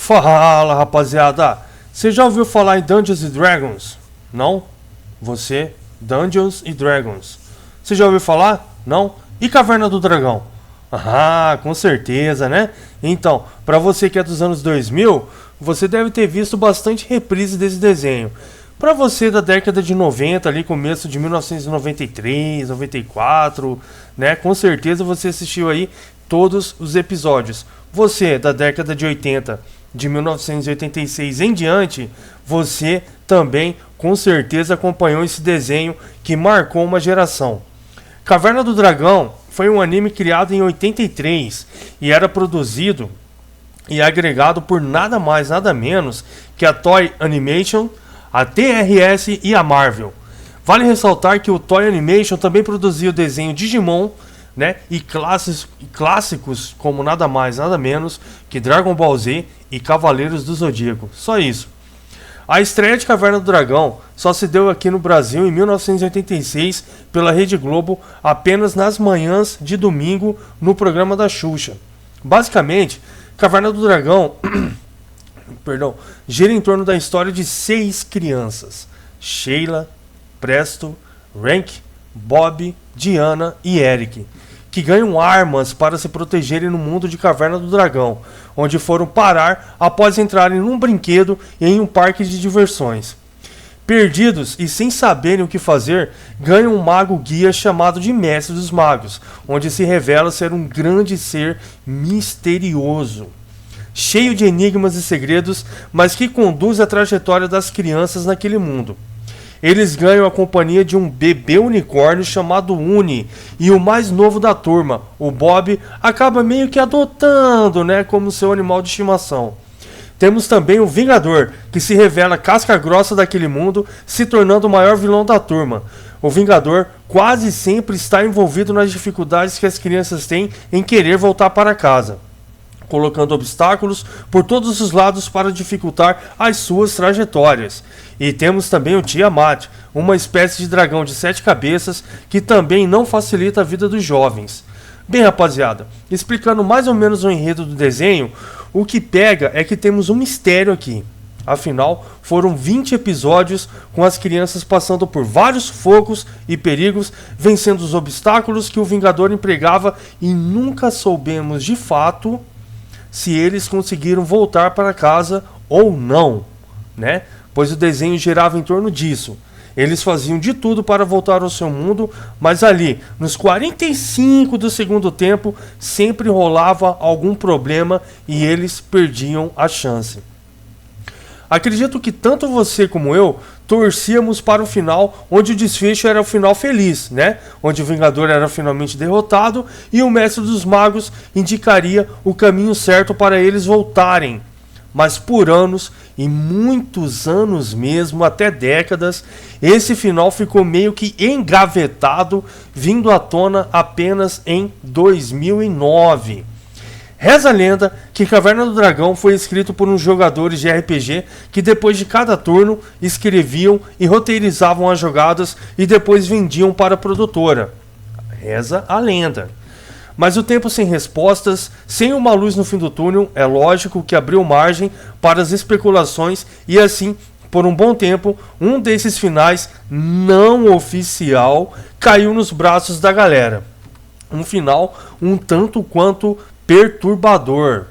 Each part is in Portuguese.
Fala, rapaziada! Você já ouviu falar em Dungeons & Dragons? Não? Você? Dungeons & Dragons. Você já ouviu falar? Não? E Caverna do Dragão? Ah, com certeza, né? Então, pra você que é dos anos 2000, você deve ter visto bastante reprise desse desenho. Pra você da década de 90, ali começo de 1993, 94, né? Com certeza você assistiu aí todos os episódios. Você da década de 80, de 1986 em diante, você também com certeza acompanhou esse desenho que marcou uma geração. Caverna do Dragão foi um anime criado em 83 e era produzido e agregado por nada mais nada menos que a Toei Animation, a TRS e a Marvel. Vale ressaltar que o Toei Animation também produziu o desenho Digimon, né, e clássicos como nada mais nada menos que Dragon Ball Z e Cavaleiros do Zodíaco. Só isso. A estreia de Caverna do Dragão só se deu aqui no Brasil em 1986 pela Rede Globo, apenas nas manhãs de domingo no programa da Xuxa. Basicamente, Caverna do Dragão gira em torno da história de 6 crianças: Sheila, Presto, Rank, Bob, Diana e Eric, que ganham armas para se protegerem no mundo de Caverna do Dragão, onde foram parar após entrarem num brinquedo e em um parque de diversões. Perdidos e sem saberem o que fazer, ganham um mago guia chamado de Mestre dos Magos, onde se revela ser um grande ser misterioso, cheio de enigmas e segredos, mas que conduz a trajetória das crianças naquele mundo. Eles ganham a companhia de um bebê unicórnio chamado Uni, e o mais novo da turma, o Bob, acaba meio que adotando, né, como seu animal de estimação. Temos também o Vingador, que se revela casca grossa daquele mundo, se tornando o maior vilão da turma. O Vingador quase sempre está envolvido nas dificuldades que as crianças têm em querer voltar para casa, colocando obstáculos por todos os lados para dificultar as suas trajetórias. E temos também o Tiamat, uma espécie de dragão de 7 cabeças que também não facilita a vida dos jovens. Bem, rapaziada, explicando mais ou menos o enredo do desenho, o que pega é que temos um mistério aqui. Afinal, foram 20 episódios com as crianças passando por vários sufocos e perigos, vencendo os obstáculos que o Vingador empregava, e nunca soubemos de fato se eles conseguiram voltar para casa ou não, né? Pois o desenho girava em torno disso. Eles faziam de tudo para voltar ao seu mundo, mas ali, nos 45 do segundo tempo, sempre rolava algum problema e eles perdiam a chance. Acredito que tanto você como eu torcíamos para o final, onde o desfecho era o final feliz, né? Onde o Vingador era finalmente derrotado e o Mestre dos Magos indicaria o caminho certo para eles voltarem. Mas por anos, e muitos anos mesmo, até décadas, esse final ficou meio que engavetado, vindo à tona apenas em 2009. Reza a lenda que Caverna do Dragão foi escrito por uns jogadores de RPG que depois de cada turno escreviam e roteirizavam as jogadas e depois vendiam para a produtora. Reza a lenda. Mas o tempo sem respostas, sem uma luz no fim do túnel, é lógico que abriu margem para as especulações e assim, por um bom tempo, um desses finais não oficial caiu nos braços da galera. Um final um tanto quanto perturbador.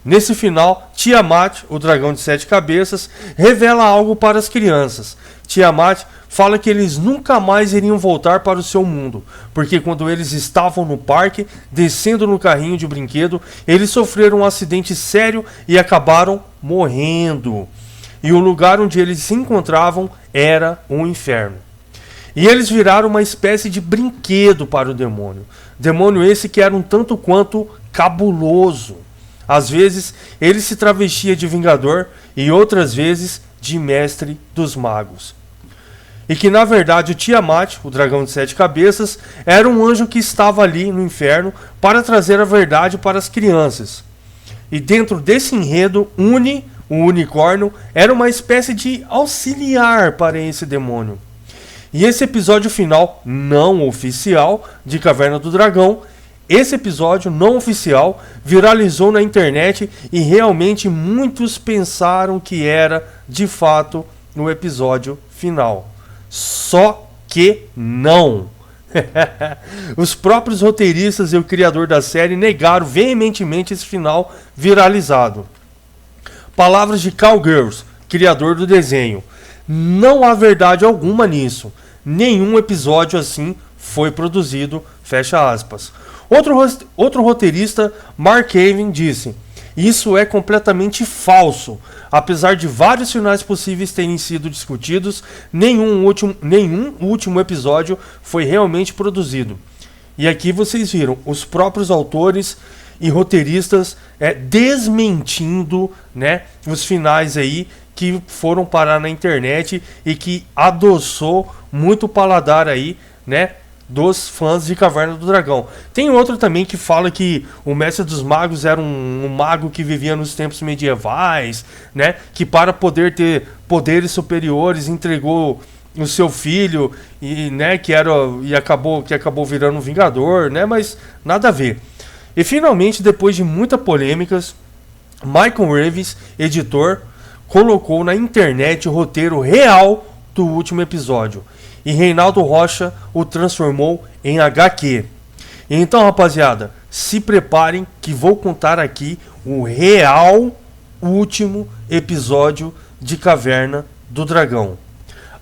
Nesse final, Tiamat, o dragão de 7 cabeças, revela algo para as crianças. Tiamat fala que eles nunca mais iriam voltar para o seu mundo, porque quando eles estavam no parque, descendo no carrinho de brinquedo, eles sofreram um acidente sério e acabaram morrendo. E o lugar onde eles se encontravam era um inferno. E eles viraram uma espécie de brinquedo para o demônio. Demônio esse que era um tanto quanto cabuloso. Às vezes ele se travestia de Vingador e outras vezes de Mestre dos Magos. E que na verdade o Tiamat, o dragão de 7 cabeças, era um anjo que estava ali no inferno para trazer a verdade para as crianças. E dentro desse enredo, Uni, o unicórnio, era uma espécie de auxiliar para esse demônio. E esse episódio final, não oficial, de Caverna do Dragão, esse episódio não oficial viralizou na internet e realmente muitos pensaram que era, de fato, no episódio final. Só que não. Os próprios roteiristas e o criador da série negaram veementemente esse final viralizado. Palavras de Carl Girls, criador do desenho. Não há verdade alguma nisso. Nenhum episódio assim foi produzido, fecha aspas. Outro roteirista, Mark Caven, disse: isso é completamente falso. Apesar de vários finais possíveis terem sido discutidos, nenhum último episódio foi realmente produzido. E aqui vocês viram os próprios autores e roteiristas desmentindo, né, os finais aí que foram parar na internet e que adoçou muito o paladar aí, né, dos fãs de Caverna do Dragão. Tem outro também que fala que o Mestre dos Magos era um mago que vivia nos tempos medievais, né, que para poder ter poderes superiores entregou o seu filho e, né, que acabou virando um Vingador, né, mas nada a ver. E finalmente, depois de muitas polêmicas, Michael Reeves, editor, colocou na internet o roteiro real do último episódio. E Reinaldo Rocha o transformou em HQ. Então, rapaziada, se preparem que vou contar aqui o real último episódio de Caverna do Dragão.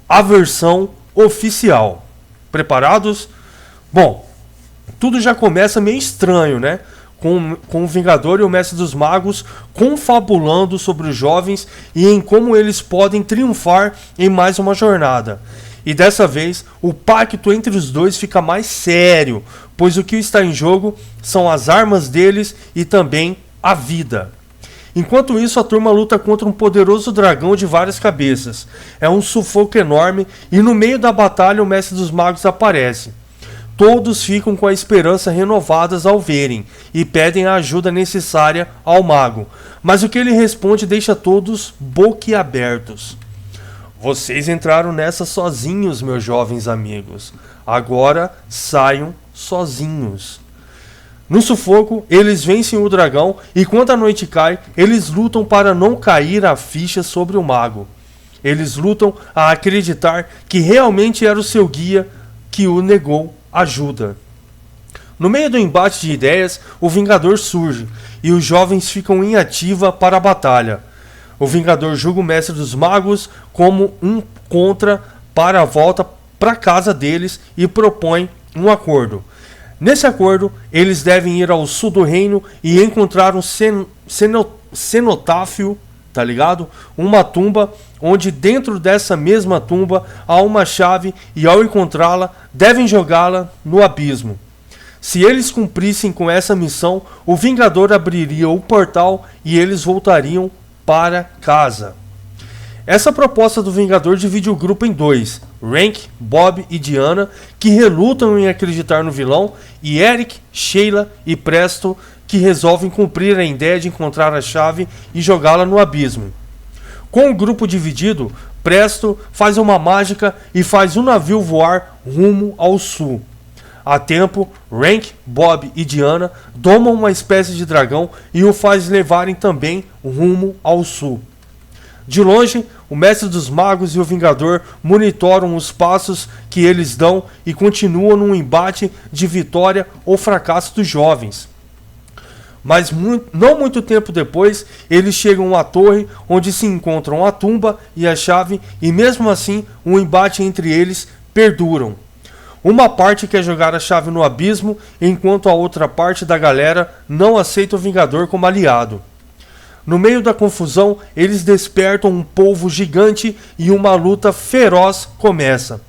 A versão oficial. Preparados? Bom, tudo já começa meio estranho, né? Com o Vingador e o Mestre dos Magos confabulando sobre os jovens e em como eles podem triunfar em mais uma jornada. E dessa vez, o pacto entre os dois fica mais sério, pois o que está em jogo são as armas deles e também a vida. Enquanto isso, a turma luta contra um poderoso dragão de várias cabeças. É um sufoco enorme e no meio da batalha o Mestre dos Magos aparece. Todos ficam com a esperança renovadas ao verem e pedem a ajuda necessária ao mago. Mas o que ele responde deixa todos boquiabertos. Vocês entraram nessa sozinhos, meus jovens amigos. Agora saiam sozinhos. No sufoco, eles vencem o dragão e quando a noite cai, eles lutam para não cair a ficha sobre o mago. Eles lutam a acreditar que realmente era o seu guia que o negou ajuda. No meio do embate de ideias, o Vingador surge e os jovens ficam em ativa para a batalha. O Vingador julga o Mestre dos Magos como um contra para a volta para casa deles e propõe um acordo. Nesse acordo, eles devem ir ao sul do reino e encontrar um cenotáfio, tá ligado? Uma tumba, onde dentro dessa mesma tumba há uma chave e ao encontrá-la, devem jogá-la no abismo. Se eles cumprissem com essa missão, o Vingador abriria o portal e eles voltariam para casa. Essa proposta do Vingador divide o grupo em dois, Rank, Bob e Diana, que relutam em acreditar no vilão, e Eric, Sheila e Presto, que resolvem cumprir a ideia de encontrar a chave e jogá-la no abismo. Com o grupo dividido, Presto faz uma mágica e faz um navio voar rumo ao sul. A tempo, Rank, Bob e Diana domam uma espécie de dragão e o faz levarem também rumo ao sul. De longe, o Mestre dos Magos e o Vingador monitoram os passos que eles dão e continuam num embate de vitória ou fracasso dos jovens. Mas não muito tempo depois, eles chegam à torre onde se encontram a tumba e a chave e mesmo assim o embate entre eles perduram. Uma parte quer jogar a chave no abismo, enquanto a outra parte da galera não aceita o Vingador como aliado. No meio da confusão, eles despertam um polvo gigante e uma luta feroz começa.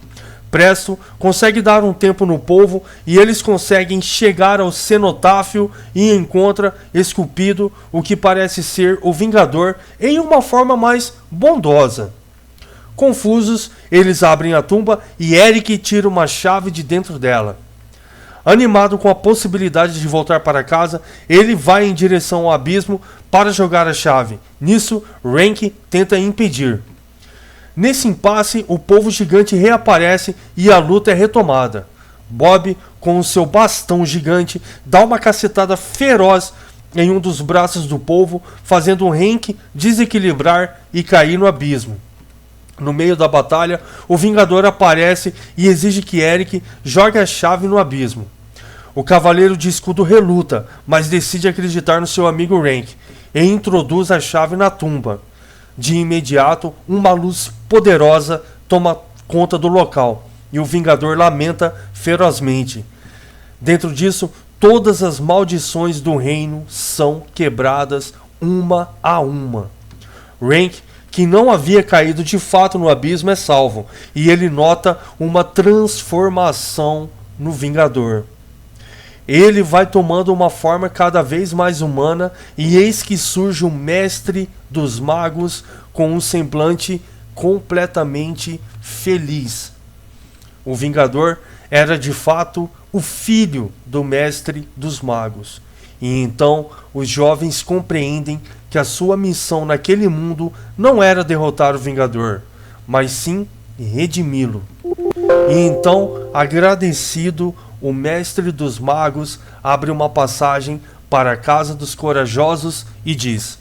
Presto consegue dar um tempo no polvo e eles conseguem chegar ao cenotáfio e encontra esculpido o que parece ser o Vingador em uma forma mais bondosa. Confusos, eles abrem a tumba e Eric tira uma chave de dentro dela. Animado com a possibilidade de voltar para casa, ele vai em direção ao abismo para jogar a chave. Nisso, Rank tenta impedir. Nesse impasse, o polvo gigante reaparece e a luta é retomada. Bob com o seu bastão gigante, dá uma cacetada feroz em um dos braços do povo, fazendo o Hank desequilibrar e cair no abismo. No meio da batalha, o Vingador aparece e exige que Eric jogue a chave no abismo. O Cavaleiro de Escudo reluta, mas decide acreditar no seu amigo Rank e introduz a chave na tumba. De imediato, uma luz poderosa toma conta do local e o Vingador lamenta ferozmente. Dentro disso, todas as maldições do reino são quebradas uma a uma. Rank, que não havia caído de fato no abismo, é salvo, e ele nota uma transformação no Vingador. Ele vai tomando uma forma cada vez mais humana, e eis que surge o mestre dos magos com um semblante completamente feliz. O Vingador era de fato o filho do mestre dos magos. E então os jovens compreendem que a sua missão naquele mundo não era derrotar o Vingador, mas sim redimi-lo. E então, agradecido, o mestre dos magos abre uma passagem para a casa dos corajosos e diz: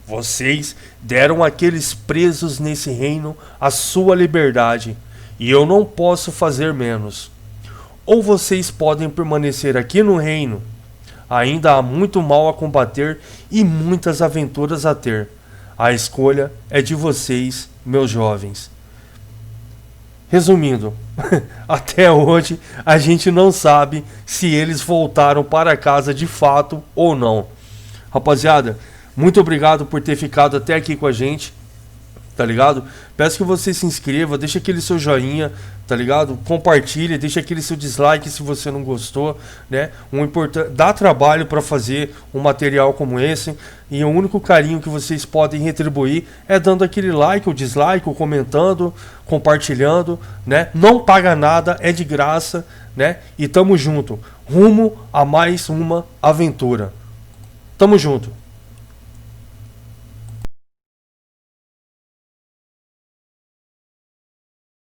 vocês deram àqueles presos nesse reino a sua liberdade, e eu não posso fazer menos. Ou vocês podem permanecer aqui no reino. Ainda há muito mal a combater e muitas aventuras a ter. A escolha é de vocês, meus jovens. Resumindo, até hoje a gente não sabe se eles voltaram para casa de fato ou não. Rapaziada, muito obrigado por ter ficado até aqui com a gente, tá ligado? Peço que você se inscreva, deixa aquele seu joinha, tá ligado? Compartilhe, deixa aquele seu dislike se você não gostou, né? Dá trabalho para fazer um material como esse, e o único carinho que vocês podem retribuir é dando aquele like ou dislike, ou comentando, compartilhando, né? Não paga nada, é de graça, né? E tamo junto, rumo a mais uma aventura. Tamo junto.